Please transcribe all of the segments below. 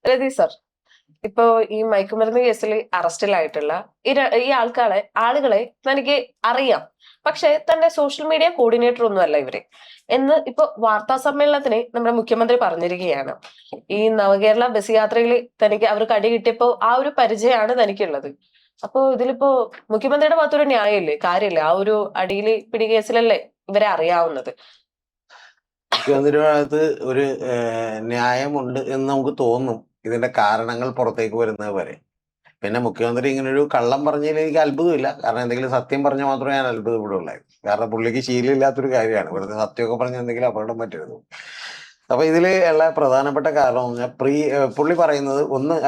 രതി sir, ഇപ്പോ ഈ മയക്കുമരുന്ന് കേസിൽ അറസ്റ്റിലായിട്ടുള്ള ഈ ആളുകളെ തനിക്ക് അറിയാം. പക്ഷെ തന്റെ സോഷ്യൽ മീഡിയ കോർഡിനേറ്റർ ഒന്നും അല്ല ഇവര് എന്ന് ഇപ്പൊ വാർത്താ സമ്മേളനത്തിന് നമ്മുടെ മുഖ്യമന്ത്രി പറഞ്ഞിരിക്കുകയാണ്. ഈ നവകേരള ബസ് യാത്രയിൽ തനിക്ക് അവർക്ക് അടി കിട്ടിയപ്പോ ആ ഒരു പരിചയമാണ് തനിക്കുള്ളത്. അപ്പോ ഇതിലിപ്പോ മുഖ്യമന്ത്രിയുടെ ഭാഗത്തൊരു ന്യായമില്ലേ, കാര്യമില്ല? ആ ഒരു അടിയില് പിടി കേസിലല്ലേ ഇവരെ അറിയാവുന്നത്. മുഖ്യമന്ത്രിയുടെ ഭാഗത്ത് ഒരു ന്യായമുണ്ട് എന്ന് നമുക്ക് തോന്നും, ഇതിന്റെ കാരണങ്ങൾ പുറത്തേക്ക് വരുന്നത് വരെ. പിന്നെ മുഖ്യമന്ത്രി ഇങ്ങനെ ഒരു കള്ളം പറഞ്ഞതിൽ എനിക്ക് അത്ഭുതമില്ല. കാരണം എന്തെങ്കിലും സത്യം പറഞ്ഞാൽ മാത്രമേ ഞാൻ അത്ഭുതപ്പെടുള്ളായിരുന്നു. കാരണം പുള്ളിക്ക് ശീലമില്ലാത്തൊരു കാര്യമാണ് വെറുതെ സത്യമൊക്കെ പറഞ്ഞ എന്തെങ്കിലും അപകടം പറ്റരുത്. അപ്പൊ ഇതിൽ ഉള്ള പ്രധാനപ്പെട്ട കാരണം എന്ന് പറഞ്ഞാൽ പുള്ളി പറയുന്നത്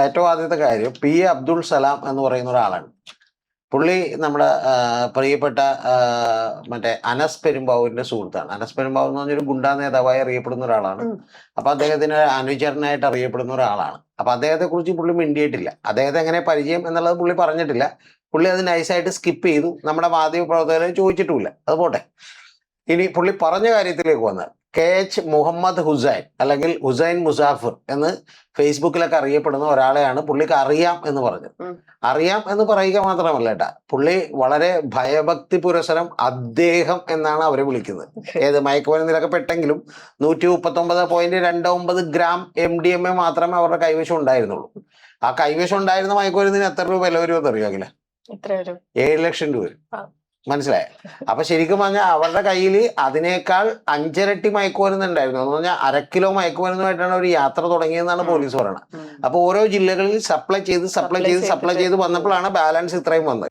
ഏറ്റവും ആദ്യത്തെ കാര്യം PA അബ്ദുൾ സലാം എന്ന് പറയുന്ന ഒരാളാണ്. പുള്ളി നമ്മുടെ പ്രിയപ്പെട്ട മറ്റേ അനസ് പെരുമ്പാവൂരിന്റെ സുഹൃത്താണ്. അനസ് പെരുമ്പാവൂർ എന്ന് പറഞ്ഞൊരു ഗുണ്ടാ നേതാവായി അറിയപ്പെടുന്ന ഒരാളാണ്. അപ്പൊ അദ്ദേഹത്തിന് അനുചരനായിട്ട് അറിയപ്പെടുന്ന ഒരാളാണ്. അപ്പൊ അദ്ദേഹത്തെ കുറിച്ച് പുള്ളി മിണ്ടിയിട്ടില്ല. അദ്ദേഹത്തെ എങ്ങനെ പരിചയം എന്നുള്ളത് പുള്ളി പറഞ്ഞിട്ടില്ല. പുള്ളി അത് നൈസായിട്ട് സ്കിപ്പ് ചെയ്തു. നമ്മുടെ മാധ്യമ പ്രവർത്തകരെ ചോദിച്ചിട്ടുമില്ല. അത് പോട്ടെ. ഇനി പുള്ളി പറഞ്ഞ കാര്യത്തിലേക്ക് വന്നാൽ KH മുഹമ്മദ് ഹുസൈൻ അല്ലെങ്കിൽ ഹുസൈൻ മുസാഫിർ എന്ന് ഫേസ്ബുക്കിലൊക്കെ അറിയപ്പെടുന്ന ഒരാളെയാണ് പുള്ളിക്ക് അറിയാം എന്ന് പറഞ്ഞത്. അറിയാം എന്ന് പറയുക മാത്രമല്ല കേട്ടാ, പുള്ളി വളരെ ഭയഭക്തി പുരസരം അദ്ദേഹം എന്നാണ് അവരെ വിളിക്കുന്നത്. ഏത് മയക്കുമരുന്നിലൊക്കെ പെട്ടെങ്കിലും 139.29 ഗ്രാം MDMA മാത്രമേ അവരുടെ കൈവശം ഉണ്ടായിരുന്നുള്ളൂ. ആ കൈവശം ഉണ്ടായിരുന്ന മയക്കുമരുന്നിന് എത്ര രൂപ വില വരുമെന്ന് അറിയാമെങ്കില് 7 ലക്ഷം രൂപ വരും. മനസ്സിലായ? അപ്പൊ ശരിക്കും പറഞ്ഞാൽ അവരുടെ കയ്യിൽ അതിനേക്കാൾ 5 ഇരട്ടി മയക്കുമരുന്ന് ഉണ്ടായിരുന്നു. എന്ന് പറഞ്ഞാൽ 1/2 കിലോ മയക്കുമരുന്നുമായിട്ടാണ് ഒരു യാത്ര തുടങ്ങിയതെന്നാണ് പോലീസ് പറയുന്നത്. അപ്പൊ ഓരോ ജില്ലകളിൽ സപ്ലൈ ചെയ്ത് വന്നപ്പോഴാണ് ബാലൻസ് ഇത്രയും വന്നത്.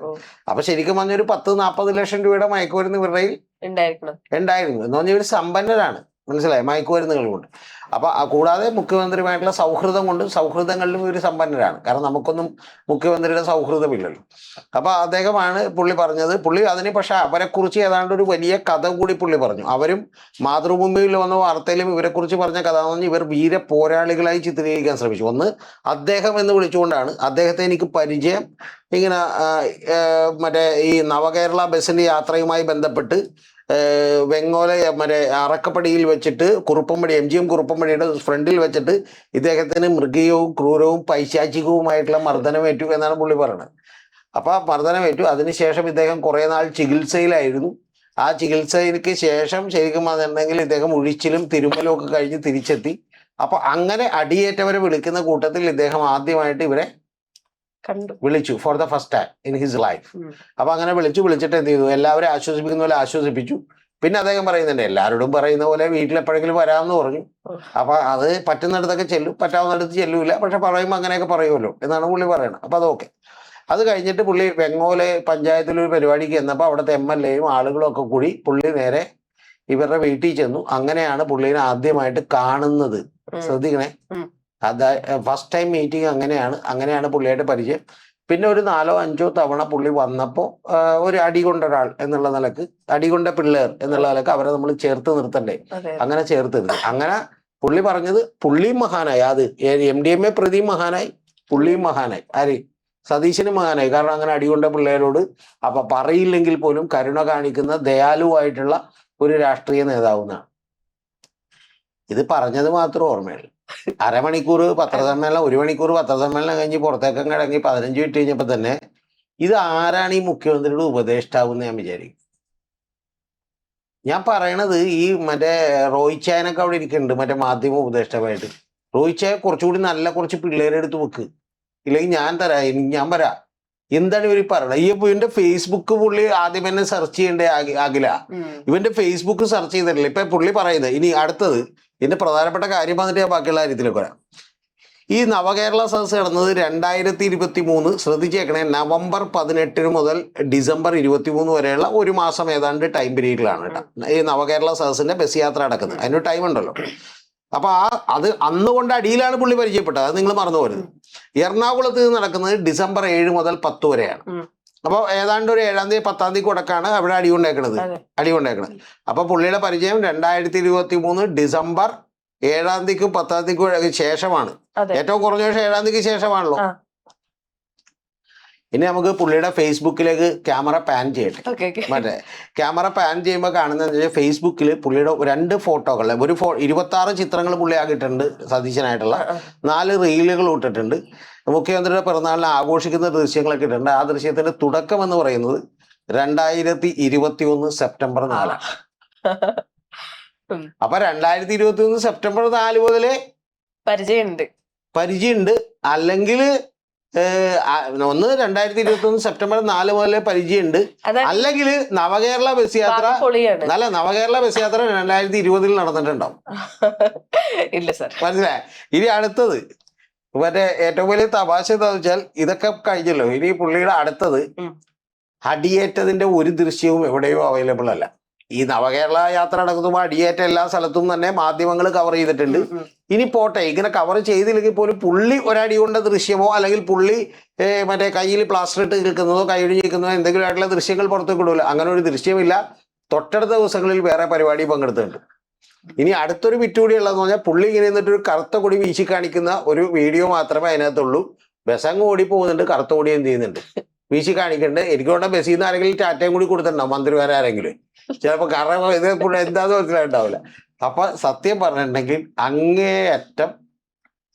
അപ്പൊ ശരിക്കും പറഞ്ഞ ഒരു 10-40 ലക്ഷം രൂപയുടെ മയക്കുമരുന്ന് ഇവരുടെ ഉണ്ടായിരുന്നു. എന്ന് പറഞ്ഞാൽ ഇവർ സമ്പന്നരാണ്. മനസ്സിലായി? മയക്കുമരുന്നുകൾ കൊണ്ട്. അപ്പൊ കൂടാതെ മുഖ്യമന്ത്രിയുമായിട്ടുള്ള സൗഹൃദങ്ങളിലും ഇവർ സമ്പന്നരാണ്. കാരണം നമുക്കൊന്നും മുഖ്യമന്ത്രിയുടെ സൗഹൃദമില്ലല്ലോ. അപ്പൊ അദ്ദേഹമാണ് പുള്ളി പറഞ്ഞത്. പുള്ളി അതിന് പക്ഷെ അവരെക്കുറിച്ച് ഏതാണ്ട് ഒരു വലിയ കഥ കൂടി പുള്ളി പറഞ്ഞു. അവരും മാതൃഭൂമിയിൽ വന്ന വാർത്തയിലും ഇവരെക്കുറിച്ച് പറഞ്ഞ കഥ എന്ന് പറഞ്ഞാൽ ഇവർ വീര പോരാളികളായി ചിത്രീകരിക്കാൻ ശ്രമിച്ചു. ഒന്ന്, അദ്ദേഹം എന്ന് വിളിച്ചുകൊണ്ടാണ്. അദ്ദേഹത്തെ എനിക്ക് പരിചയം ഇങ്ങനെ മറ്റേ ഈ നവകേരള ബസിന്റെ യാത്രയുമായി ബന്ധപ്പെട്ട് വെങ്ങോല മറ്റേ അറക്കപ്പടിയിൽ വെച്ചിട്ട് MGM കുറുപ്പമ്പടിയുടെ ഫ്രണ്ടിൽ വെച്ചിട്ട് ഇദ്ദേഹത്തിന് മൃഗീയവും ക്രൂരവും പൈശാചികവുമായിട്ടുള്ള മർദ്ദനമേറ്റു എന്നാണ് പുള്ളി പറയുന്നത്. അപ്പൊ മർദ്ദനമേറ്റു. അതിനുശേഷം ഇദ്ദേഹം കുറെ നാൾ ചികിത്സയിലായിരുന്നു. ആ ചികിത്സയ്ക്ക് ശേഷം ശരിക്കും പറഞ്ഞിട്ടുണ്ടെങ്കിൽ ഇദ്ദേഹം ഉഴിച്ചിലും തിരുമലും ഒക്കെ കഴിഞ്ഞ് തിരിച്ചെത്തി. അപ്പൊ അങ്ങനെ അടിയേറ്റവരെ വിളിക്കുന്ന കൂട്ടത്തിൽ ഇദ്ദേഹം ആദ്യമായിട്ട് ഇവരെ വിളിച്ചു for the first time in his life. അപ്പൊ അങ്ങനെ വിളിച്ചിട്ട് എന്ത് ചെയ്തു? എല്ലാവരും ആശ്വസിപ്പിക്കുന്ന പോലെ ആശ്വസിപ്പിച്ചു. പിന്നെ അദ്ദേഹം പറയുന്നുണ്ട്, എല്ലാവരോടും പറയുന്ന പോലെ വീട്ടിലെപ്പോഴെങ്കിലും വരാമെന്ന് പറഞ്ഞു. അപ്പൊ അത് പറ്റുന്നിടത്തൊക്കെ ചെല്ലും, പറ്റാവുന്നിടത്ത് ചെല്ലൂല. പക്ഷെ പറയുമ്പോൾ അങ്ങനെയൊക്കെ പറയുമല്ലോ എന്നാണ് പുള്ളി പറയുന്നത്. അപ്പൊ അതൊക്കെ അത് കഴിഞ്ഞിട്ട് പുള്ളി വെങ്ങോലെ പഞ്ചായത്തിലൊരു പരിപാടിക്ക് ചെന്നപ്പോൾ അവിടുത്തെ MLAയും ആളുകളും ഒക്കെ കൂടി പുള്ളി നേരെ ഇവരുടെ വീട്ടിൽ ചെന്നു. അങ്ങനെയാണ് പുള്ളിനെ ആദ്യമായിട്ട് കാണുന്നത്. ശ്രദ്ധിക്കണേ, ഫസ്റ്റ് ടൈം മീറ്റിംഗ് അങ്ങനെയാണ് പുള്ളിയായിട്ട് പരിചയം. പിന്നെ ഒരു 4-5 തവണ പുള്ളി വന്നപ്പോൾ ഒരു അടികൊണ്ട ഒരാൾ എന്നുള്ള നിലക്ക്, അടികൊണ്ട പിള്ളേർ എന്നുള്ള നിലക്ക് അവരെ നമ്മൾ ചേർത്ത് നിർത്തണ്ടേ, അങ്ങനെ ചേർത്ത് നിർത്തി. അങ്ങനെ പുള്ളി പറഞ്ഞത് പുള്ളിയും മഹാനായി. അത് MDMA പ്രതിയും മഹാനായി, പുള്ളിയും മഹാനായി. ആര്? സതീശനും മഹാനായി. കാരണം അങ്ങനെ അടികൊണ്ട പിള്ളേരോട് അപ്പൊ പറയില്ലെങ്കിൽ പോലും കരുണ കാണിക്കുന്ന ദയാലുവായിട്ടുള്ള ഒരു രാഷ്ട്രീയ നേതാവുന്നാണ്. ഇത് പറഞ്ഞത് മാത്രം ഓർമ്മയുള്ളൂ. അരമണിക്കൂർ പത്രസമ്മേളനം, 1 മണിക്കൂർ പത്രസമ്മേളനം കഴിഞ്ഞ് പുറത്തേക്ക് കിടങ്ങി 15 മിനിറ്റ് കഴിഞ്ഞപ്പോൾ തന്നെ ഇത് ആരാണ് ഈ മുഖ്യമന്ത്രിയുടെ ഉപദേഷ്ടാവെന്ന് ഞാൻ വിചാരിക്കും. ഞാൻ പറയണത് ഈ മറ്റേ റോയിച്ചായനൊക്കെ അവിടെ ഇരിക്കുന്നുണ്ട്, മറ്റേ മാധ്യമ ഉപദേഷ്ടാവായിട്ട്. റോയിച്ചായ കുറച്ചുകൂടി നല്ല കുറച്ച് പിള്ളേരെ എടുത്ത് വെക്ക്, ഇല്ലെങ്കിൽ ഞാൻ വരാം. എന്താണ് ഇവർ പറയണത്? ഇവന്റെ ഫേസ്ബുക്ക് പുള്ളി ആദ്യം തന്നെ സെർച്ച് ചെയ്യേണ്ടേ ആകില്ല. ഇവന്റെ ഫേസ്ബുക്ക് സെർച്ച് ചെയ്തിട്ടില്ല. ഇപ്പൊ പുള്ളി പറയുന്നത് ഇനി അടുത്തത് ഇതിന്റെ പ്രധാനപ്പെട്ട കാര്യം വന്നിട്ട് ഞാൻ ബാക്കിയുള്ള കാര്യത്തിലേക്ക് വരാം. ഈ നവകേരള സദസ് നടന്നത് 2023, ശ്രദ്ധിച്ചേക്കണേ, നവംബർ 18 മുതൽ ഡിസംബർ 23 വരെയുള്ള 1 മാസം ഏതാണ്ട് ടൈം പീരീഡിലാണ് കേട്ടോ ഈ നവകേരള സദസ്സിന്റെ ബസ് യാത്ര നടക്കുന്നത്. അതിനൊരു ടൈം ഉണ്ടല്ലോ. അപ്പൊ അത് അന്നുകൊണ്ട് അടിയിലാണ് പുള്ളി പരിചയപ്പെട്ടത്. അത് നിങ്ങൾ മറന്നു പോരുത്. എറണാകുളത്ത് നടക്കുന്നത് ഡിസംബർ 7 മുതൽ 10 വരെയാണ്. അപ്പോൾ ഏതാണ്ട് ഒരു 7-ാം തീയതി 10-ാം തീയതി കൊടക്കാണ് അവിടെ അടികൊണ്ടേക്കണത്. അപ്പൊ പുള്ളിയുടെ പരിചയം 2023 ഡിസംബർ 7-ാം തീയതിക്കും 10-ാം തീയതിക്കും ശേഷമാണ്. ഏറ്റവും കുറഞ്ഞ പക്ഷേ 7-ാം തീയതിക്ക് ശേഷമാണല്ലോ. ഇനി നമുക്ക് പുള്ളിയുടെ ഫേസ്ബുക്കിലേക്ക് ക്യാമറ പാൻ ചെയ്യട്ടെ. Okay okay. മറ്റേ ക്യാമറ പാൻ ചെയ്യുമ്പോൾ കാണുന്നതെന്ന് വെച്ചാൽ ഫേസ്ബുക്കിൽ പുള്ളിയുടെ 2 ഫോട്ടോകൾ, 26 ചിത്രങ്ങൾ പുള്ളി ആക്കിയിട്ടുണ്ട് സതീശനായിട്ടുള്ള, 4 റീലുകൾ ഇട്ടിട്ടുണ്ട്. മുഖ്യമന്ത്രിയുടെ പിറന്നാളിനെ ആഘോഷിക്കുന്ന ദൃശ്യങ്ങളൊക്കെ ഇട്ടിട്ടുണ്ട്. ആ ദൃശ്യത്തിന്റെ തുടക്കം എന്ന് പറയുന്നത് 2021 സെപ്റ്റംബർ 4. അപ്പൊ 2021 സെപ്റ്റംബർ 4 മുതലേ പരിചയമുണ്ട്. അല്ലെങ്കിൽ ഒന്ന് 2021 സെപ്റ്റംബർ 4 മുതലേ പരിചയമുണ്ട്, അല്ലെങ്കിൽ നവകേരള ബസ് യാത്ര, നവകേരള ബസ് യാത്ര 2020 നടന്നിട്ടുണ്ടാവും. ഇല്ല സർ, മനസ്സിലായ? ഇനി അടുത്തത് മറ്റേ ഏറ്റവും വലിയ തമാശ എന്താന്ന് വെച്ചാൽ ഇതൊക്കെ കഴിഞ്ഞല്ലോ. ഇനി പുള്ളിയുടെ അടുത്തത് അടിയേറ്റതിന്റെ ഒരു ദൃശ്യവും എവിടെയും അവൈലബിൾ അല്ല. ഈ നവകേരള യാത്ര നടക്കുമ്പോൾ അടിയേറ്റ എല്ലാ സ്ഥലത്തും തന്നെ മാധ്യമങ്ങൾ കവർ ചെയ്തിട്ടുണ്ട്. ഇനി പോട്ടെ, ഇങ്ങനെ കവർ ചെയ്തില്ലെങ്കിൽ പോലും പുള്ളി ഒരടി കൊണ്ട ദൃശ്യമോ അല്ലെങ്കിൽ പുള്ളി മറ്റേ കയ്യിൽ പ്ലാസ്റ്റർ ഇട്ട് നിൽക്കുന്നതോ കൈയൊഴി നിൽക്കുന്നതോ എന്തെങ്കിലും ആയിട്ടുള്ള ദൃശ്യങ്ങൾ പുറത്തേക്ക് ഇടൂല. അങ്ങനെ ഒരു ദൃശ്യമില്ല. തൊട്ടടുത്ത ദിവസങ്ങളിൽ വേറെ പരിപാടി പങ്കെടുത്തിട്ടുണ്ട്. ഇനി അടുത്തൊരു വിറ്റുകൂടി ഉള്ളതെന്ന് പറഞ്ഞാൽ പുള്ളി ഇങ്ങനെ നിന്നിട്ട് ഒരു കറുത്ത കൊടി വീശി കാണിക്കുന്ന ഒരു വീഡിയോ മാത്രമേ അതിനകത്തുള്ളൂ. ബസ്സങ്ങ് ഓടി പോകുന്നുണ്ട്, കറുത്ത കൊടി എന്ത് ചെയ്യുന്നുണ്ട്, വീശി കാണിക്കുന്നുണ്ട്. എനിക്ക് വേണ്ട ബസ്സിൽ നിന്ന് ആരെങ്കിലും ടാറ്റയും കൂടി കൊടുത്തിട്ടുണ്ടാവും, മന്ത്രിമാരാരെങ്കിലും. ചിലപ്പോൾ കാരണം ഇത് എന്താന്ന് മനസ്സിലായിട്ടുണ്ടാവില്ല. അപ്പൊ സത്യം പറഞ്ഞിട്ടുണ്ടെങ്കിൽ അങ്ങേയറ്റം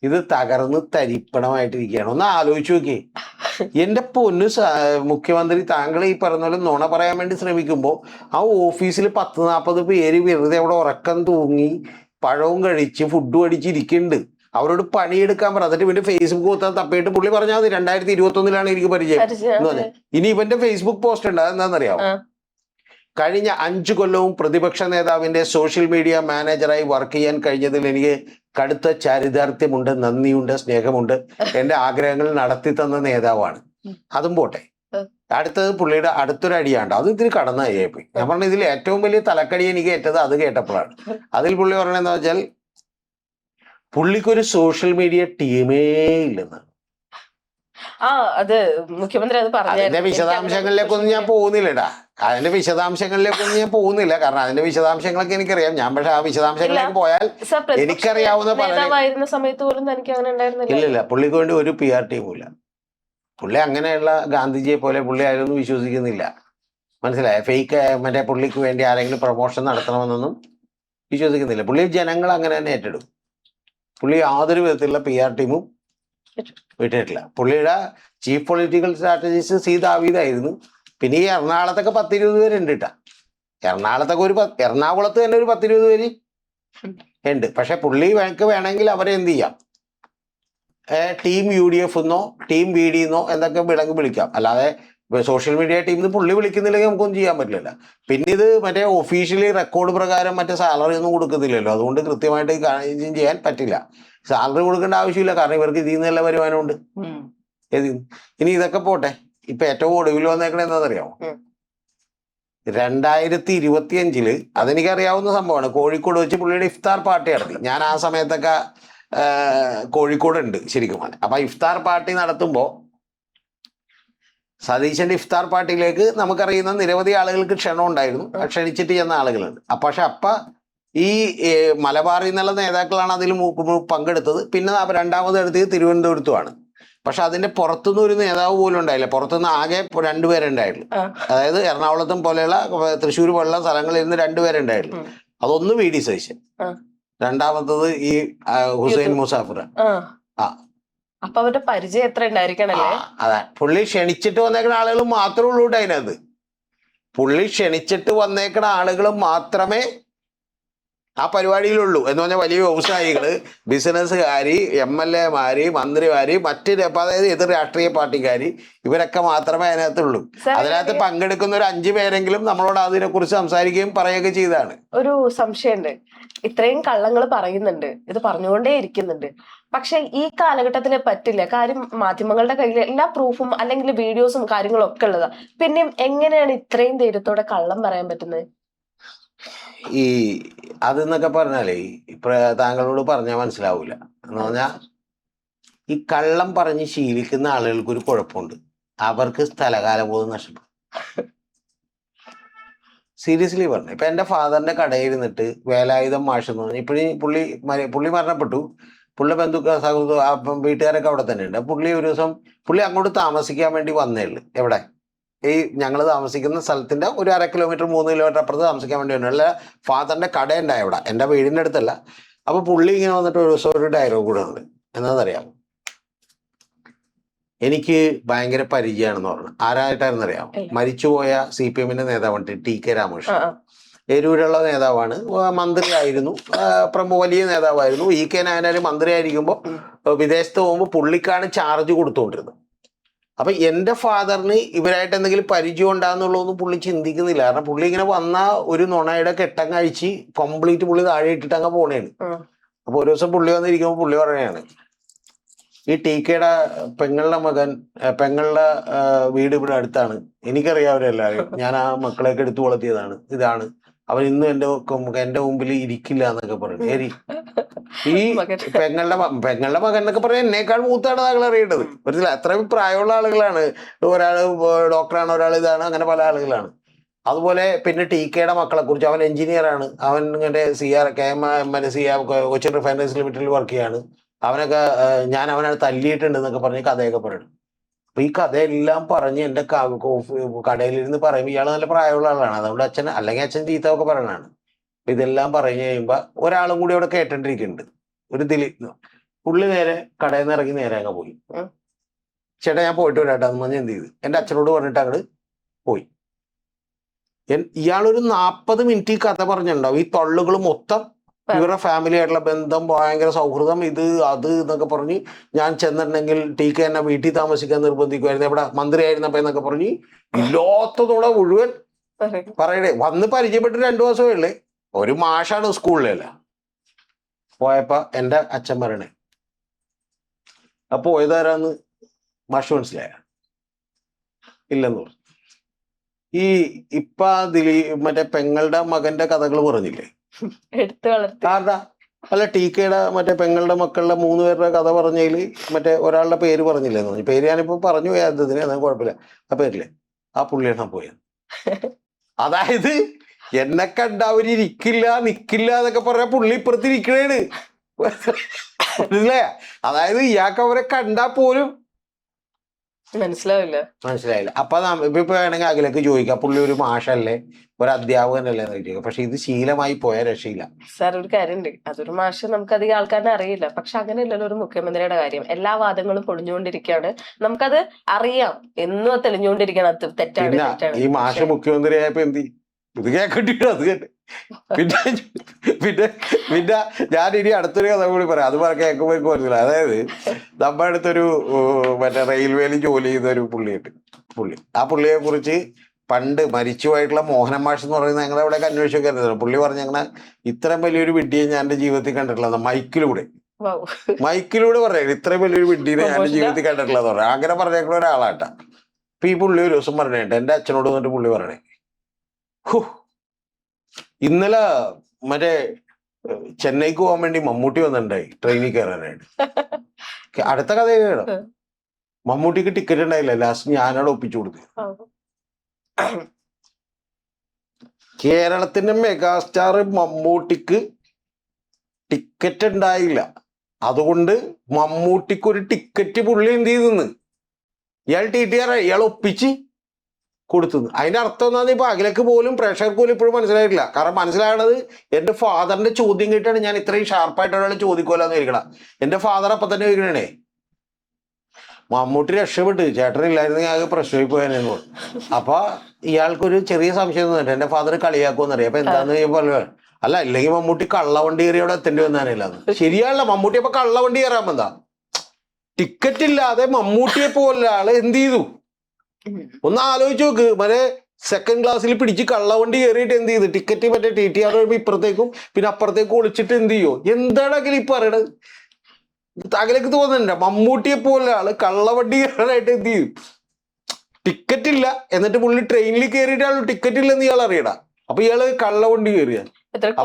ഇത് തകർന്ന് തരിപ്പണമായിട്ടിരിക്കുകയാണ്. ഒന്ന് ആലോചിച്ച് നോക്കിയേ. എന്റെ പൊന്നു മുഖ്യമന്ത്രി, താങ്കൾ ഈ പറഞ്ഞ പോലെ നുണ പറയാൻ വേണ്ടി ശ്രമിക്കുമ്പോൾ ആ ഓഫീസിൽ 10-40 പേര് വെറുതെ അവിടെ ഉറക്കം തൂങ്ങി പഴവും കഴിച്ച് ഫുഡും അടിച്ചിരിക്കുന്നുണ്ട്. അവരോട് പണിയെടുക്കാൻ പറ. എന്നിട്ട് ഇവന്റെ ഫേസ്ബുക്ക് കുത്താൻ തപ്പിയിട്ട് പുള്ളി പറഞ്ഞാൽ മതി 2021 എനിക്ക് പരിചയം എന്ന് പറഞ്ഞാൽ. ഇനി ഇവന്റെ ഫേസ്ബുക്ക് പോസ്റ്റ് ഉണ്ട്, അതെന്താണെന്നറിയാമോ? കഴിഞ്ഞ 5 കൊല്ലവും പ്രതിപക്ഷ നേതാവിന്റെ സോഷ്യൽ മീഡിയ മാനേജറായി വർക്ക് ചെയ്യാൻ കഴിഞ്ഞതിൽ എനിക്ക് കടുത്ത ചാരിതാർത്ഥ്യമുണ്ട്, നന്ദിയുണ്ട്, സ്നേഹമുണ്ട്. എന്റെ ആഗ്രഹങ്ങൾ നടത്തി തന്ന നേതാവാണ്. അതും പോട്ടെ, അടുത്തത് പുള്ളിയുടെ അടുത്തൊരു അടിയാണ്ട്. അത് ഇത്തിരി കടന്ന അടിയായിപ്പോയി. ഞാൻ പറഞ്ഞ ഇതിൽ ഏറ്റവും വലിയ തലക്കടി എനിക്ക് ഏറ്റത് അത് കേട്ടപ്പോഴാണ്. അതിൽ പുള്ളി പറയണെന്ന് വെച്ചാൽ പുള്ളിക്കൊരു സോഷ്യൽ മീഡിയ ടീമേ ഇല്ലെന്ന്. അത് മുഖ്യമന്ത്രി അത് പറഞ്ഞു. അതിന്റെ വിശദാംശങ്ങളിലേക്കൊന്നും ഞാൻ പോകുന്നില്ലടാ. കാരണം അതിന്റെ വിശദാംശങ്ങളൊക്കെ എനിക്കറിയാം. ഞാൻ പക്ഷെ ആ വിശദാംശങ്ങളിലേക്ക് പോയാൽ എനിക്കറിയാവുന്ന സമയത്ത് പോലും എനിക്ക് അങ്ങനെ ഉണ്ടായിരുന്നില്ല. ഇല്ലില്ല, പുള്ളിക്ക് വേണ്ടി ഒരു PR ടീമും ഇല്ല. പുള്ളി അങ്ങനെയുള്ള ഗാന്ധിജിയെ പോലെ പുള്ളി ആരൊന്നും വിശ്വസിക്കുന്നില്ല. മനസ്സിലായ? ഫേക്ക് മറ്റേ പുള്ളിക്ക് വേണ്ടി ആരെങ്കിലും പ്രൊമോഷൻ നടത്തണമെന്നൊന്നും വിശ്വസിക്കുന്നില്ല. പുള്ളി ജനങ്ങൾ അങ്ങനെ തന്നെ ഏറ്റെടുക്കും. പുള്ളി യാതൊരു വിധത്തിലുള്ള PR ടീമും വിട്ടിട്ടില്ല. പുള്ളിയുടെ ചീഫ് പൊളിറ്റിക്കൽ സ്ട്രാറ്റജിസ്റ്റ് സി ദാവീദായിരുന്നു. പിന്നെ ഈ എറണാകുളത്തൊക്കെ 10-20 പേരുണ്ട് കേട്ടാ. എറണാകുളത്ത് തന്നെ ഒരു 10-20 പേര് ഉണ്ട്. പക്ഷെ പുള്ളി വേണമെങ്കിൽ അവരെ എന്ത് ചെയ്യാം, ടീം UDF എന്നോ ടീം VD എന്നോ എന്തൊക്കെ വിളിക്കാം. അല്ലാതെ സോഷ്യൽ മീഡിയ ടീമിൽ പുള്ളി വിളിക്കുന്നില്ലെങ്കിൽ നമുക്കൊന്നും ചെയ്യാൻ പറ്റില്ല. പിന്നെ ഇത് മറ്റേ ഒഫീഷ്യലി റെക്കോർഡ് പ്രകാരം മറ്റേ സാലറി ഒന്നും കൊടുക്കുന്നില്ലല്ലോ. അതുകൊണ്ട് കൃത്യമായിട്ട് ചെയ്യാൻ പറ്റില്ല. സാലറി കൊടുക്കേണ്ട ആവശ്യമില്ല, കാരണം ഇവർക്ക് ഇതിൽ നിന്നുള്ള വരുമാനമുണ്ട്. ഇനി ഇതൊക്കെ പോട്ടെ, ഇപ്പൊ ഏറ്റവും ഒടുവിൽ വന്നേക്കണ എന്താണെന്നറിയാമോ? 2025 അതെനിക്കറിയാവുന്ന സംഭവമാണ്. കോഴിക്കോട് വെച്ച് പുള്ളിയുടെ ഇഫ്താർ പാർട്ടി നടത്തി. ഞാൻ ആ സമയത്തൊക്കെ കോഴിക്കോട് ഉണ്ട് ശരിക്കും. അപ്പൊ ഇഫ്താർ പാർട്ടി നടത്തുമ്പോൾ സതീശന്റെ ഇഫ്താർ പാർട്ടിയിലേക്ക് നമുക്കറിയുന്ന നിരവധി ആളുകൾക്ക് ക്ഷണം ഉണ്ടായിരുന്നു. ക്ഷണിച്ചിട്ട് ചെന്ന ആളുകളുണ്ട്. പക്ഷെ ഈ മലബാറിൽ നിന്നുള്ള നേതാക്കളാണ് അതിൽ പങ്കെടുത്തത്. പിന്നെ രണ്ടാമത് എടുത്തത് തിരുവനന്തപുരത്തുമാണ്. പക്ഷെ അതിന്റെ പുറത്തുനിന്ന് ഒരു നേതാവ് പോലും ഉണ്ടായില്ല. പുറത്തുനിന്ന് ആകെ 2 പേരുണ്ടായിട്ടുള്ളൂ. അതായത് എറണാകുളത്തും പോലെയുള്ള തൃശ്ശൂർ പോലുള്ള സ്ഥലങ്ങളിൽ നിന്ന് 2 പേരുണ്ടായിട്ടുള്ളൂ. അതൊന്ന് VD സതീശൻ, രണ്ടാമത്തത് ഈ ഹുസൈൻ മുസാഫിർ. അപ്പൊ അവരുടെ പരിചയം എത്ര ഉണ്ടായിരിക്കണല്ലേ? അതെ, പുള്ളി ക്ഷണിച്ചിട്ട് വന്നേക്കുന്ന ആളുകൾ മാത്രമേ ഉള്ളൂ അതിനകത്ത്. പുള്ളി ക്ഷണിച്ചിട്ട് വന്നേക്കുന്ന ആളുകൾ മാത്രമേ ആ പരിപാടിയിലുള്ളൂ. എന്ന് പറഞ്ഞാൽ വലിയ വ്യവസായികള്, ബിസിനസ്സുകാര്, MLA മാര്, മന്ത്രിമാര്, അതായത് എതിർ രാഷ്ട്രീയ പാർട്ടിക്കാര്, ഇവരൊക്കെ മാത്രമേ അതിനകത്തുള്ളൂ. അതിനകത്ത് പങ്കെടുക്കുന്ന ഒരു 5 പേരെങ്കിലും നമ്മളോട് അതിനെ കുറിച്ച് സംസാരിക്കുകയും പറയുകയും ചെയ്താണ്. ഒരു സംശയമുണ്ട്. ഇത്രയും കള്ളങ്ങൾ പറയുന്നുണ്ട്, ഇത് പറഞ്ഞുകൊണ്ടേ ഇരിക്കുന്നുണ്ട്. പക്ഷെ ഈ കാലഘട്ടത്തിൽ പറ്റില്ല. കാര്യം മാധ്യമങ്ങളുടെ കയ്യിൽ എല്ലാ പ്രൂഫും അല്ലെങ്കിൽ വീഡിയോസും കാര്യങ്ങളും ഒക്കെ ഉള്ളതാ. പിന്നെയും എങ്ങനെയാണ് ഇത്രയും ധൈര്യത്തോടെ കള്ളം പറയാൻ പറ്റുന്നത്? ഈ അതെന്നൊക്കെ പറഞ്ഞാലേ താങ്കളോട് പറഞ്ഞാൽ മനസ്സിലാവൂല. എന്ന് പറഞ്ഞാൽ ഈ കള്ളം പറഞ്ഞ് ശീലിക്കുന്ന ആളുകൾക്ക് ഒരു കുഴപ്പമുണ്ട്. അവർക്ക് സ്ഥലകാലബോധം നഷ്ടപ്പെടും. സീരിയസ്ലി പറഞ്ഞു. ഇപ്പൊ എന്റെ ഫാദറിന്റെ കടയിൽ ഇരുന്നിട്ട് വേലായുധം മാഷ് എന്ന് പറഞ്ഞാൽ ഇപ്പോഴും പുള്ളി മരണപ്പെട്ടു. പുള്ളി വീട്ടുകാരൊക്കെ അവിടെ തന്നെ ഉണ്ട്. പുള്ളി ഒരു ദിവസം പുള്ളി അങ്ങോട്ട് താമസിക്കാൻ വേണ്ടി വന്നേ ഉള്ളു. എവിടെ? ഈ ഞങ്ങൾ താമസിക്കുന്ന സ്ഥലത്തിന്റെ ഒരു 1/2 കിലോമീറ്റർ 3 കിലോമീറ്റർ അപ്പുറത്ത് താമസിക്കാൻ വേണ്ടി വന്നു. അല്ല, ഫാദറിന്റെ കട ഉണ്ടായി അവിടെ, എൻ്റെ വീടിന്റെ അടുത്തല്ല. അപ്പൊ പുള്ളി ഇങ്ങനെ വന്നിട്ട് ഒരു ദിവസം ഒരു ഡയലോഗ് കൂടെ ഉണ്ട്. എന്താണെന്നറിയാം? എനിക്ക് ഭയങ്കര പരിചയമാണെന്ന് പറഞ്ഞു. ആരായിട്ടായിരുന്നു അറിയാം? മരിച്ചുപോയ CPM നേതാവാണ് TK രാമകൃഷ്ണൻ. എരൂരുള്ള നേതാവാണ്, മന്ത്രിയായിരുന്നു, വലിയ നേതാവായിരുന്നു. EK നായനാര് മന്ത്രിയായിരിക്കുമ്പോൾ വിദേശത്ത് പോകുമ്പോൾ പുള്ളിക്കാണ് ചാർജ് കൊടുത്തുകൊണ്ടിരുന്നത്. അപ്പൊ എന്റെ ഫാദറിന് ഇവരായിട്ട് എന്തെങ്കിലും പരിചയം ഉണ്ടാകുന്നുള്ളതൊന്നും പുള്ളി ചിന്തിക്കുന്നില്ല. കാരണം പുള്ളി ഇങ്ങനെ വന്ന ഒരു നുണയുടെ കെട്ടം കഴിച്ച് കംപ്ലീറ്റ് പുള്ളി താഴെ ഇട്ടിട്ട് അങ്ങ് പോണേണ്. അപ്പൊ ഒരു ദിവസം പുള്ളി വന്നിരിക്കുമ്പോൾ പുള്ളി പറയാണ്, ഈ TKയുടെ പെങ്ങളുടെ വീട് ഇവിടെ അടുത്താണ്, എനിക്കറിയാവരെല്ലാവരും, ഞാൻ ആ മക്കളെയൊക്കെ എടുത്തു വളർത്തിയതാണ്, ഇതാണ് അവൻ ഇന്നും എന്റെ മുമ്പിൽ ഇരിക്കില്ല എന്നൊക്കെ പറഞ്ഞു. ഈ പെങ്ങളുടെ മകൻ എന്നൊക്കെ പറഞ്ഞാൽ എന്നേക്കാൾ മൂത്താണ് താങ്കൾ അറിയേണ്ടത്. മനസ്സിലായി? അത്രയും പ്രായമുള്ള ആളുകളാണ്. ഒരാള് ഡോക്ടറാണ്, ഒരാൾ ഇതാണ്, അങ്ങനെ പല ആളുകളാണ്. അതുപോലെ പിന്നെ TKയുടെ മക്കളെ കുറിച്ച്, അവൻ എഞ്ചിനീയറാണ്, അവൻ ഇങ്ങനെ കൊച്ചിൻ റിഫൈനറീസ് ലിമിറ്റഡിൽ വർക്ക് ചെയ്യാണ്. അവനൊക്കെ ഞാൻ അവനെ തല്ലിയിട്ടുണ്ട് എന്നൊക്കെ പറഞ്ഞ് കഥയൊക്കെ പറയണം. അപ്പൊ ഈ കഥയെല്ലാം പറഞ്ഞ് എന്റെ കടയിലിരുന്ന് പറയുമ്പോൾ ഇയാൾ നല്ല പ്രായമുള്ള ആളാണ്. അതുകൊണ്ട് അല്ലെങ്കിൽ അച്ഛൻ ചീത്തമൊക്കെ പറയണതാണ്. അപ്പൊ ഇതെല്ലാം പറഞ്ഞു കഴിയുമ്പോ ഒരാളും കൂടി അവിടെ കേട്ടോണ്ടിരിക്കുന്നുണ്ട്, ഒരു ദിലീപ്. പുള്ളി നേരെ കടയിൽ നിന്ന് ഇറങ്ങി നേരെ അങ്ങ് പോയി. ചേട്ടാ ഞാൻ പോയിട്ട് വരാട്ടാന്ന് പറഞ്ഞ് എന്ത് ചെയ്ത് എന്റെ അച്ഛനോട് പറഞ്ഞിട്ട് അങ്ങോട്ട് പോയി. ഇയാളൊരു 40 മിനിറ്റ് ഈ കഥ പറഞ്ഞിട്ടുണ്ടാവും. ഈ തൊള്ളുകൾ മൊത്തം ഇവരുടെ ഫാമിലി ആയിട്ടുള്ള ബന്ധം, ഭയങ്കര സൗഹൃദം, ഇത് അത് എന്നൊക്കെ പറഞ്ഞ് ഞാൻ ചെന്നിട്ടുണ്ടെങ്കിൽ TK എന്നെ വീട്ടിൽ താമസിക്കാൻ നിർബന്ധിക്കുമായിരുന്നു, എവിടെ മന്ത്രിയായിരുന്നപ്പോ എന്നൊക്കെ പറഞ്ഞ് ഇല്ലാത്തതോടെ മുഴുവൻ പറയണേ. വന്ന് പരിചയപ്പെട്ട് 2 ദിവസമേ ഉള്ളേ. ഒരു മാഷാണ് സ്കൂളിലല്ല. പോയപ്പോ എന്റെ അച്ഛൻ പറയണേ, അപ്പൊ പോയതാരാന്ന് മാഷ് മനസ്സിലായ? ഇല്ലെന്ന് പറഞ്ഞു. ഈ മറ്റേ പെങ്ങളുടെ മകന്റെ കഥകൾ പറഞ്ഞില്ലേ, ആരുടെ? അല്ല, TKയുടെ മറ്റേ പെങ്ങളുടെ മക്കളുടെ 3 പേരുടെ കഥ പറഞ്ഞതില് മറ്റേ ഒരാളുടെ പേര് പറഞ്ഞില്ലെന്ന് പറഞ്ഞു. പേര് ഞാനിപ്പോ പറഞ്ഞു പോയതിന്, അതൊന്നും കുഴപ്പമില്ല. ആ പേരില്ലേ, ആ പുള്ളിയാണ് പോയത്. അതായത് എന്നെ കണ്ട അവരിയ്ക്കില്ല നിക്കില്ല എന്നൊക്കെ പറഞ്ഞ പുള്ളി ഇപ്പുറത്ത് ഇരിക്കണേണ്. മനസ്സിലായ? അതായത് ഇയാൾക്ക് അവരെ കണ്ടാ പോലും മനസ്സിലായില്ല. അപ്പൊ ഇപ്പൊ വേണമെങ്കിൽ അഖിലേക്ക് ചോദിക്കാം, പുള്ളി ഒരു മാഷല്ലേ, ഒരു അധ്യാപകനല്ലേ എന്ന് ചോദിക്കുക. പക്ഷെ ഇത് ശീലമായി പോയ രക്ഷയില്ല. സാർ, ഒരു കാര്യമുണ്ട്, അതൊരു മാഷ് നമുക്ക് അധികം ആൾക്കാരെ അറിയില്ല. പക്ഷെ അങ്ങനെയല്ലല്ലോ ഒരു മുഖ്യമന്ത്രിയുടെ കാര്യം. എല്ലാ വാദങ്ങളും പൊളിഞ്ഞുകൊണ്ടിരിക്കുകയാണ്, നമുക്കത് അറിയാം, എന്നും തെളിഞ്ഞുകൊണ്ടിരിക്കണം തെറ്റാണ്. ഈ മാഷ് മുഖ്യമന്ത്രി ആയപ്പോ എന്ത് ഇത് കേൾക്കണ്ടിട്ടോ? അത് കേട്ട് പിന്നെ പിന്നെ പിന്നെ ഞാൻ ഇനി അടുത്തൊരു കഥ കൂടി പറയാം. അത് കേൾക്കുമ്പോൾ എനിക്ക് മനസ്സില്ല. അതായത് നമ്മുടെ അടുത്തൊരു മറ്റേ റെയിൽവേയിൽ ജോലി ചെയ്ത ഒരു പുള്ളിയുണ്ട്. ആ പുള്ളിയെ കുറിച്ച് പണ്ട് മരിച്ചുപോയിട്ടുള്ള മോഹനൻ മാഷ് എന്ന് പറയുന്നത് ഞങ്ങളെ അവിടെ അന്വേഷിച്ചൊക്കെ ആയിരുന്നു. പുള്ളി പറഞ്ഞ അങ്ങനെ ഇത്രയും വലിയൊരു വിഡ്ഢിയെ ഞാൻ എന്റെ ജീവിതത്തിൽ കണ്ടിട്ടുള്ളത് മൈക്കിലൂടെ പറയാം, ഇത്രയും വലിയൊരു വിഡ്ഢിയെ ഞാൻ എന്റെ ജീവിതത്തിൽ കണ്ടിട്ടുള്ളതെന്ന് പറയാം. അങ്ങനെ പറഞ്ഞേക്കുന്ന ഒരാളാട്ടാ. അപ്പൊ ഈ പുള്ളി ഒരു ദിവസം പറഞ്ഞിട്ട് എന്റെ അച്ഛനോട് വന്നിട്ട് പുള്ളി പറയണേ, ഇന്നലെ മറ്റേ ചെന്നൈക്ക് പോകാൻ വേണ്ടി മമ്മൂട്ടി വന്നിട്ടുണ്ടായി ട്രെയിനിൽ കയറാനായിട്ട്. അടുത്ത കഥ കേട്ടോ, മമ്മൂട്ടിക്ക് ടിക്കറ്റ് ഉണ്ടായില്ല, ലാസ്റ്റ് ഞാനവിടെ ഒപ്പിച്ചു കൊടുത്തു. കേരളത്തിന്റെ മെഗാസ്റ്റാർ മമ്മൂട്ടിക്ക് ടിക്കറ്റ് ഉണ്ടായില്ല, അതുകൊണ്ട് മമ്മൂട്ടിക്ക് ഒരു ടിക്കറ്റ് പുള്ളി എന്ത് ചെയ്തെന്ന് ഇയാൾ TTR ഇയാൾ ഒപ്പിച്ച് കൊടുത്തു. അതിന്റെ അർത്ഥം എന്താണെന്ന് ഇപ്പൊ അഖിലേക്ക് പോലും പ്രേക്ഷകർക്ക് പോലും ഇപ്പോഴും മനസ്സിലായിട്ടില്ല. കാരണം മനസ്സിലാകണത് എന്റെ ഫാദറിന്റെ ചോദ്യം കേട്ടാണ് ഞാൻ ഇത്രയും ഷാർപ്പായിട്ട് ഒരാൾ ചോദിക്കുമല്ലോ ഇരിക്കണം. എന്റെ ഫാദർ അപ്പൊ തന്നെ ചോദിക്കണേ, മമ്മൂട്ടി രക്ഷപ്പെട്ട് ചേട്ടനില്ലായിരുന്നെങ്കിൽ ആകെ പ്രശ്നമായി പോയാനെന്ന് പറഞ്ഞു. അപ്പൊ ഇയാൾക്കൊരു ചെറിയ സംശയം തോന്നിട്ട് എന്റെ ഫാദർ കളിയാക്കുമെന്നറിയാം. അപ്പൊ എന്താന്ന് പറഞ്ഞു, അല്ല ഇല്ലെങ്കിൽ മമ്മൂട്ടി കള്ളവണ്ടി കയറി അവിടെ എത്തേണ്ടി വന്നാനില്ല. ശരിയാണല്ലോ, മമ്മൂട്ടി അപ്പൊ കള്ളവണ്ടി കയറാൻ വന്നാ, ടിക്കറ്റ് ഇല്ലാതെ മമ്മൂട്ടിയെ പോലെ ആള് എന്ത് ചെയ്തു? ഒന്ന് ആലോചിച്ച് നോക്ക്. മറ്റേ 2nd ക്ലാസ്സിൽ പിടിച്ച് കള്ളവണ്ടി കയറിയിട്ട് എന്ത് ചെയ്തു? ടിക്കറ്റ് മറ്റേ TTR ഇപ്പുറത്തേക്കും പിന്നെ അപ്പുറത്തേക്കും ഒളിച്ചിട്ട് എന്ത് ചെയ്യോ? എന്താണ് അഖിൽ ഈ പറയണത്? അഖിലേക്ക് തോന്നുന്നുണ്ട മമ്മൂട്ടിയെ പോലെ ആള് കള്ളവണ്ടി കയറാനായിട്ട് എന്ത് ചെയ്യും? ടിക്കറ്റ് ഇല്ല, എന്നിട്ട് പുള്ളി ട്രെയിനിൽ കയറിയിട്ട് ആൾ ടിക്കറ്റ് ഇല്ലെന്ന് ഇയാൾ അറിയടാ. അപ്പൊ ഇയാള് കള്ളവണ്ടി കയറിയ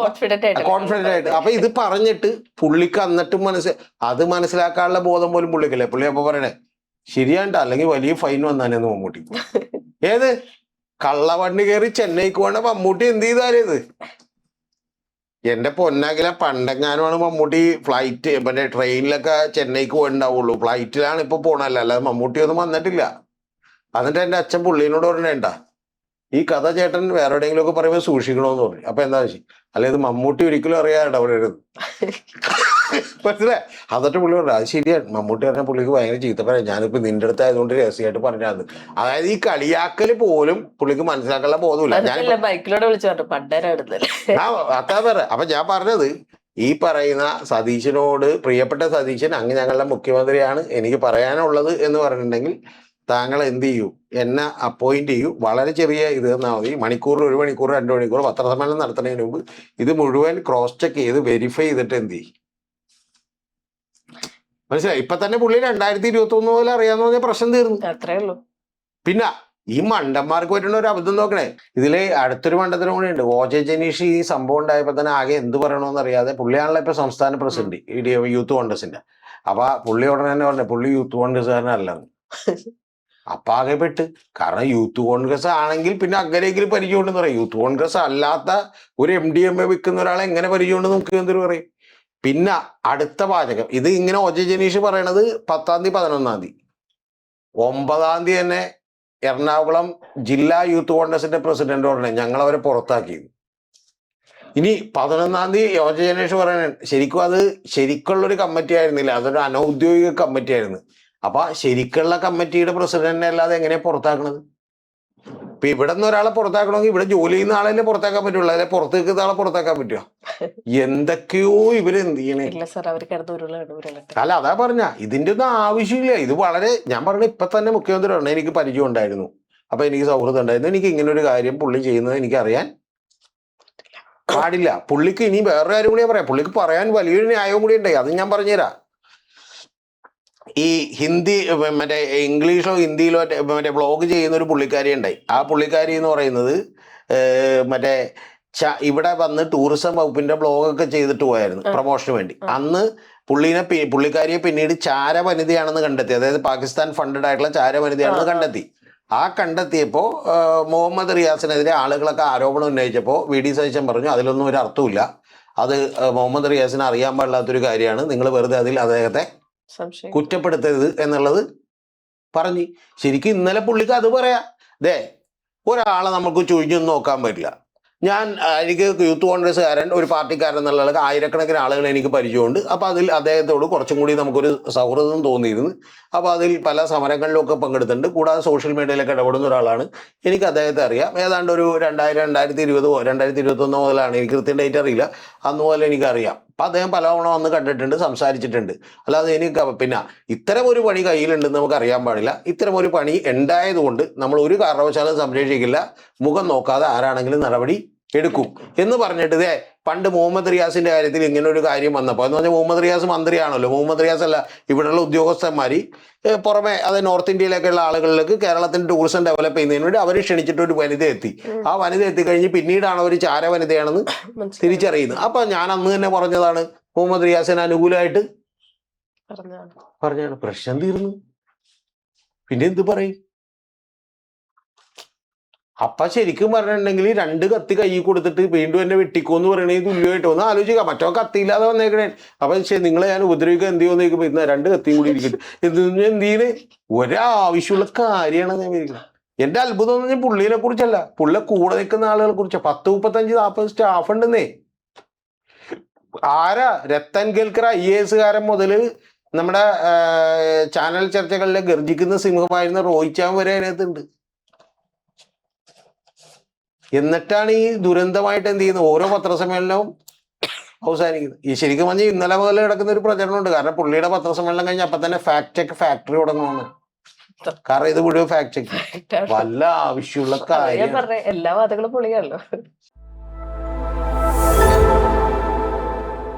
കോൺഫിഡന്റ് ആയിട്ട്. അപ്പൊ ഇത് പറഞ്ഞിട്ട് പുള്ളിക്ക് എന്നിട്ടും അത് മനസ്സിലാക്കാനുള്ള ബോധം പോലും പുള്ളിക്കല്ലേ. പുള്ളി അപ്പൊ പറയണേ, ശരിയാണ്ട, അല്ലെങ്കിൽ വലിയ ഫൈൻ വന്നാനെന്ന് മമ്മൂട്ടി. ഏത് കള്ളവണ്ടി കയറി ചെന്നൈക്ക് പോകണ മമ്മൂട്ടി എന്ത് ചെയ്താലേത്? എന്റെ പൊന്നാകില പണ്ടെങ്ങാനുമാണ് മമ്മൂട്ടി ഫ്ലൈറ്റ് മറ്റേ ട്രെയിനിലൊക്കെ ചെന്നൈക്ക് പോയിട്ടുണ്ടാവുള്ളൂ. ഫ്ലൈറ്റിലാണ് ഇപ്പൊ പോണല്ല, അല്ലാതെ മമ്മൂട്ടി ഒന്നും വന്നിട്ടില്ല. എന്നിട്ട് എന്റെ അച്ഛൻ പുള്ളീനോട് പറഞ്ഞേണ്ട ഈ കഥ ചേട്ടൻ വേറെ എവിടെയെങ്കിലും ഒക്കെ പറയുമ്പോൾ സൂക്ഷിക്കണോന്ന് പറഞ്ഞു. അപ്പൊ എന്താ വെച്ചാൽ അല്ലെ ഇത് മമ്മൂട്ടി ഒരിക്കലും അറിയാതെ ഇടപെടരുത്. മനസ്സിലായി? എന്നിട്ട് പുള്ളി പറഞ്ഞു അത് ശരിയാണ്, മമ്മൂട്ടി പറഞ്ഞ പുള്ളിക്ക് ഭയങ്കര ചീത്ത പറയാം, ഞാനിപ്പോ നിന്റെ അടുത്ത് ആയതുകൊണ്ട് രഹസ്യമായിട്ട് പറഞ്ഞത്. അതായത് ഈ കളിയാക്കല് പോലും പുള്ളിക്ക് മനസ്സിലാക്കാനുള്ള ബോധമില്ല. ഞാൻ ബൈക്കിലൂടെ വിളിച്ചു പറഞ്ഞു പണ്ടേരാടുന്നല്ലേ. അതാ പറയാ. അപ്പൊ ഞാൻ പറഞ്ഞത് ഈ പറയുന്ന സതീശനോട്, പ്രിയപ്പെട്ട സതീശൻ, അങ്ങ് ഞങ്ങളുടെ മുഖ്യമന്ത്രിയാണ്, എനിക്ക് പറയാനുള്ളത് എന്ന് പറഞ്ഞിട്ടുണ്ടെങ്കിൽ താങ്കൾ എന്ത് ചെയ്യൂ, എന്നെ അപ്പോയിന്റ് ചെയ്യൂ. വളരെ ചെറിയ ഇത് തന്നാൽ മതി. മണിക്കൂറിൽ 1 മണിക്കൂർ 2 മണിക്കൂർ പത്രസമ്മേളനം നടത്തുന്നതിന് മുമ്പ് ഇത് മുഴുവൻ ക്രോസ് ചെക്ക് ചെയ്ത് വെരിഫൈ ചെയ്തിട്ട് എന്ത് ചെയ്യും. മനസ്സിലായി? ഇപ്പൊ തന്നെ പുള്ളി 2021 മുതൽ അറിയാന്ന് പറഞ്ഞ പ്രശ്നം തീർന്നു. അത്രേ ഉള്ളൂ. പിന്നെ ഈ മണ്ടന്മാർക്ക് പറ്റുന്ന ഒരു അബദ്ധം നോക്കണേ. ഇതില് അടുത്തൊരു മണ്ടത്തിനും കൂടി ഉണ്ട്. OJ ജനീഷ് ഈ സംഭവം ഉണ്ടായപ്പോ തന്നെ ആകെ എന്ത് പറയണമെന്ന് അറിയാതെ, പുള്ളിയാണല്ലോ ഇപ്പൊ സംസ്ഥാന പ്രസിഡന്റ് യൂത്ത് കോൺഗ്രസിന്റെ. അപ്പൊ പുള്ളി ഉടനെ തന്നെ പറഞ്ഞു പുള്ളി യൂത്ത് കോൺഗ്രസ്സുകാരനല്ലെന്ന്. അപ്പൊ ആകെ പെട്ട്. കാരണം യൂത്ത് കോൺഗ്രസ് ആണെങ്കിൽ പിന്നെ അങ്ങനെയെങ്കിലും പരിചയമുണ്ടെന്ന് പറയും. യൂത്ത് കോൺഗ്രസ് അല്ലാത്ത ഒരു MDMA വിൽക്കുന്ന ഒരാളെ എങ്ങനെ പരിചയമുണ്ടെന്ന് മുഖ്യമന്ത്രി പറയും. പിന്നെ അടുത്ത പാചകം ഇത് ഇങ്ങനെ OJ ജനീഷ് പറയണത് 10-ാം തീയതി 11-ാം തീയതി 9-ാം തീയതി തന്നെ എറണാകുളം ജില്ലാ യൂത്ത് കോൺഗ്രസിന്റെ പ്രസിഡന്റ് പറഞ്ഞേ ഞങ്ങൾ അവരെ പുറത്താക്കി. ഇനി 11-ാം തീയതി OJ ജനീഷ് പറയണേ ശരിക്കും അത് ശരിക്കുള്ളൊരു കമ്മിറ്റി ആയിരുന്നില്ല, അതൊരു അനൗദ്യോഗിക കമ്മിറ്റി ആയിരുന്നു. അപ്പൊ ശരിക്കുള്ള കമ്മിറ്റിയുടെ പ്രസിഡന്റിനെ അല്ലാതെ എങ്ങനെയാ പുറത്താക്കണത്? ഇപ്പൊ ഇവിടെ നിന്ന് ഒരാളെ പുറത്താക്കണമെങ്കിൽ ഇവിടെ ജോലി ചെയ്യുന്ന ആളല്ലേ പുറത്താക്കാൻ പറ്റുള്ളൂ, അല്ലെ പുറത്ത് നിൽക്കുന്ന ആളെ പുറത്താക്കാൻ പറ്റുമോ? എന്തൊക്കെയോ ഇവര് എന്ത് ചെയ്യണേ. അല്ല അതാ പറഞ്ഞ ഇതിന്റെ ഒന്നും ആവശ്യമില്ല. ഇത് വളരെ ഞാൻ പറഞ്ഞ ഇപ്പൊ തന്നെ മുഖ്യമന്ത്രി പറഞ്ഞു എനിക്ക് പരിചയം ഉണ്ടായിരുന്നു, അപ്പൊ എനിക്ക് സൗഹൃദം ഉണ്ടായിരുന്നു, എനിക്ക് ഇങ്ങനെ ഒരു കാര്യം പുള്ളി ചെയ്യുന്നത് എനിക്ക് അറിയാൻ പാടില്ല. പുള്ളിക്ക് ഇനി വേറൊരു കാര്യം കൂടി പറയാം. പുള്ളിക്ക് പറയാൻ വലിയൊരു ന്യായവും കൂടി ഉണ്ടായി, അത് ഞാൻ പറഞ്ഞുതരാം. ഈ ഹിന്ദി മറ്റേ ഇംഗ്ലീഷോ ഹിന്ദിയിലോ മറ്റേ ബ്ലോഗ് ചെയ്യുന്ന ഒരു പുള്ളിക്കാരി ഉണ്ടായി. ആ പുള്ളിക്കാരി എന്ന് പറയുന്നത് മറ്റേ ഇവിടെ വന്ന് ടൂറിസം വകുപ്പിന്റെ ബ്ലോഗൊക്കെ ചെയ്തിട്ട് പോയായിരുന്നു പ്രൊമോഷന് വേണ്ടി. അന്ന് പുള്ളിക്കാരിയെ പിന്നീട് ചാര വനിതയാണെന്ന് കണ്ടെത്തി. അതായത് പാകിസ്ഥാൻ ഫണ്ടഡ് ആയിട്ടുള്ള ചാര വനിതയാണെന്ന് കണ്ടെത്തി. ആ കണ്ടെത്തിയപ്പോ മുഹമ്മദ് റിയാസിനെതിരെ ആളുകളൊക്കെ ആരോപണം ഉന്നയിച്ചപ്പോൾ VD സതീശൻ പറഞ്ഞു അതിലൊന്നും ഒരു അർത്ഥമില്ല, അത് മുഹമ്മദ് റിയാസിന് അറിയാൻ പാടില്ലാത്തൊരു കാര്യമാണ്, നിങ്ങൾ വെറുതെ അതിൽ അദ്ദേഹത്തെ കുറ്റപ്പെടുത്തരുത് എന്നുള്ളത് പറഞ്ഞു. ശരിക്കും ഇന്നലെ പുള്ളിക്ക് അത് പറയാ, ദേ ഒരാളെ നമുക്ക് ചുഴിഞ്ഞൊന്നും നോക്കാൻ പറ്റില്ല. എനിക്ക് യൂത്ത് കോൺഗ്രസ്സുകാരൻ ഒരു പാർട്ടിക്കാരൻ എന്നുള്ള ആയിരക്കണക്കിന് ആളുകൾ എനിക്ക് പരിചയമുണ്ട്. അപ്പൊ അതിൽ അദ്ദേഹത്തോട് കുറച്ചും കൂടി നമുക്കൊരു സൗഹൃദം തോന്നിയിരുന്നു. അപ്പൊ അതിൽ പല സമരങ്ങളിലൊക്കെ പങ്കെടുത്തിട്ടുണ്ട്. കൂടാതെ സോഷ്യൽ മീഡിയയിലൊക്കെ ഇടപെടുന്ന ഒരാളാണ്. എനിക്ക് അദ്ദേഹത്തെ അറിയാം. ഏതാണ്ട് ഒരു 2020 2021 മുതലാണ്, എനിക്ക് കൃത്യം ഡേറ്റ് അറിയില്ല, അന്ന് മുതൽ എനിക്കറിയാം. അപ്പൊ അദ്ദേഹം പലവണ വന്ന് കണ്ടിട്ടുണ്ട്, സംസാരിച്ചിട്ടുണ്ട്. അല്ലാതെ എനിക്ക് പിന്നെ ഇത്തരം ഒരു പണി കയ്യിലുണ്ടെന്ന് നമുക്ക് അറിയാൻ പാടില്ല. ഇത്തരം ഒരു പണി ഉണ്ടായതുകൊണ്ട് നമ്മൾ ഒരു കാരണവശാലും സംരക്ഷിക്കില്ല, മുഖം നോക്കാതെ ആരാണെങ്കിലും നടപടി എടുക്കും എന്ന് പറഞ്ഞിട്ട് പണ്ട് മുഹമ്മദ് റിയാസിന്റെ കാര്യത്തിൽ ഇങ്ങനെ ഒരു കാര്യം വന്നപ്പോൾ എന്ന് പറഞ്ഞാൽ മുഹമ്മദ് റിയാസ് മന്ത്രിയാണല്ലോ, മുഹമ്മദ് റിയാസ് അല്ല ഇവിടെയുള്ള ഉദ്യോഗസ്ഥന്മാര് പുറമെ അത് നോർത്ത് ഇന്ത്യയിലേക്കുള്ള ആളുകളിലേക്ക് കേരളത്തിന്റെ ടൂറിസം ഡെവലപ്പ് ചെയ്യുന്നതിന് വേണ്ടി അവർ ക്ഷണിച്ചിട്ട് ഒരു വനിത എത്തി. ആ വനിത എത്തിക്കഴിഞ്ഞ് പിന്നീടാണ് അവർ ചാര വനിതയാണെന്ന് തിരിച്ചറിയുന്നത്. അപ്പൊ ഞാൻ അന്ന് തന്നെ പറഞ്ഞതാണ് മുഹമ്മദ് റിയാസിന് അനുകൂലമായിട്ട് പറഞ്ഞാണ്, പ്രശ്നം തീർന്നു. പിന്നെ എന്ത് പറയും? അപ്പൊ ശരിക്കും പറഞ്ഞിട്ടുണ്ടെങ്കിൽ 2 കത്തി കൈ കൊടുത്തിട്ട് വീണ്ടും എന്നെ വെട്ടിക്കോന്ന് പറയണേ തുല്യമായിട്ട് ഒന്ന് ആലോചിക്കാം. മറ്റോ കത്തിയില്ലാതെ വന്നേക്കണേ. അപ്പൊ നിങ്ങളെ ഞാൻ ഉപദ്രവിക്കാൻ എന്ത് ചെയ്യുമെന്ന് ചോദിക്കുമ്പോ ഇന്ന് 2 കത്തിയും കൂടി ഇരിക്കട്ടെ എന്തിന് ഒരാവശ്യമുള്ള കാര്യമാണ് ഞാൻ വിചാരിക്കുന്നത്. എന്റെ അത്ഭുതം എന്ന് പറഞ്ഞാൽ പുള്ളിനെ കുറിച്ചല്ല, പുള്ളിയെ കൂടെ നിൽക്കുന്ന ആളുകളെ കുറിച്ച്. 10, 35, 40 സ്റ്റാഫ് ഉണ്ടെന്നേ. ആരാ? രത്തൻ കേൽക്കർ IAS കാരൻ മുതല് നമ്മുടെ ചാനൽ ചർച്ചകളിലെ ഗർജിക്കുന്ന സിംഹമായിരുന്ന റോഹിത് വരെ അതിനകത്തുണ്ട്. എന്നിട്ടാണ് ഈ ദുരന്തമായിട്ട് എന്ത് ചെയ്യുന്നത്, ഓരോ പത്രസമ്മേളനവും അവസാനിക്കുന്നത്. ഈ ശരിക്കും പറഞ്ഞാൽ ഇന്നലെ മുതൽ കിടക്കുന്ന ഒരു പ്രചരണമുണ്ട്. കാരണം പുള്ളിയുടെ പത്രസമ്മേളനം കഴിഞ്ഞ അപ്പൊ തന്നെ ഫാക്ട് ചെക്ക് ഫാക്ടറി തുടങ്ങുമെന്ന്. കാരണം ഇത് മുഴുവൻ ഫാക്ട് ചെക്ക് വല്ല ആവശ്യമുള്ള കാര്യം എല്ലാ വാദങ്ങളും പൊളിയാണല്ലോ.